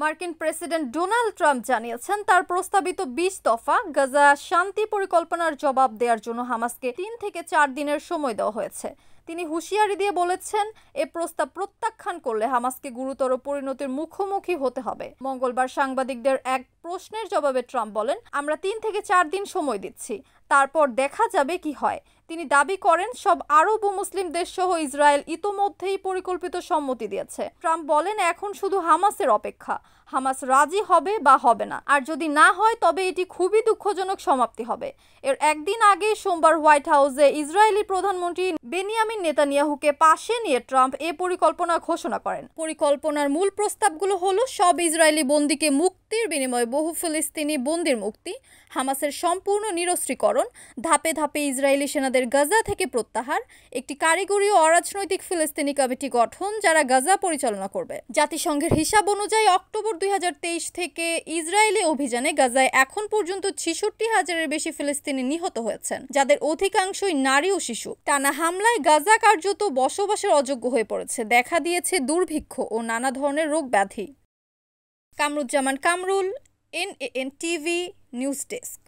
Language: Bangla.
মার্কিন প্রেসিডেন্ট ডোনাল্ড ট্রাম্প জানিয়েছেন তার প্রস্তাবিত ২০ দফা গাজা শান্তি পরিকল্পনার জবাব দেওয়ার জন্য হামাসকে ৩ থেকে ৪ দিনের সময় দেওয়া হয়েছে। তিনি হুঁশিয়ারি দিয়ে বলেছেন, এ প্রস্তাব প্রত্যাখ্যান করলে হামাসকে গুরুতর পরিণতির মুখোমুখি হতে হবে। মঙ্গলবার সাংবাদিকদের এক প্রশ্নের জবাবে ট্রাম্প বলেন, আমরা ৩ থেকে ৪ দিন সময় দিচ্ছি, তারপর দেখা যাবে কি হয়। তিনি দাবি করেন সব আরব ও মুসলিম দেশ সহ ইসরায়েল ইতোমধ্যেই পরিকল্পিত সম্মতি দিয়েছে। ট্রাম্প বলেন, এখন শুধু হামাসের অপেক্ষা, হামাস রাজি হবে বা হবে না, আর যদি না হয় তবে এটি খুবই দুঃখজনক সমাপ্তি হবে। এর একদিন আগে সোমবার হোয়াইট হাউসে ইসরায়েলি প্রধানমন্ত্রী বেনিয়ামিন নেতানিয়াহুকে পাশে নিয়ে ট্রাম্প এ পরিকল্পনা ঘোষণা করেন। পরিকল্পনার মূল প্রস্তাবগুলো হলো সব ইসরায়েলি বন্দীকে মুক্তির বিনিময়ে বহু ফিলিস্তিনি বন্দীর মুক্তি, হামাসের সম্পূর্ণ নিরস্ত্রীকরণ, ধাপে ধাপে ইসরায়েলি সেনাদের গাজা থেকে প্রত্যাহার, একটি কারিগরি ও অরাজনৈতিক ফিলিস্তিনি কমিটি গঠন যারা গাজা পরিচালনা করবে। জাতিসংঘের হিসাব অনুযায়ী অক্টোবর ২০২৩ থেকে ইসরায়েলি অভিযানে গাজায় এখন পর্যন্ত ৬৬,০০০-এর বেশি ফিলিস্তিনি নিহত হয়েছেন, যাদের অধিকাংশই নারী ও শিশু। টানা হামলায় গাজা কার্যত বসবাসের অযোগ্য হয়ে পড়েছে, দেখা দিয়েছে দুর্ভিক্ষ ও নানা ধরনের রোগ ব্যাধি। Kamruzzaman Kamrul, NAN TV news desk.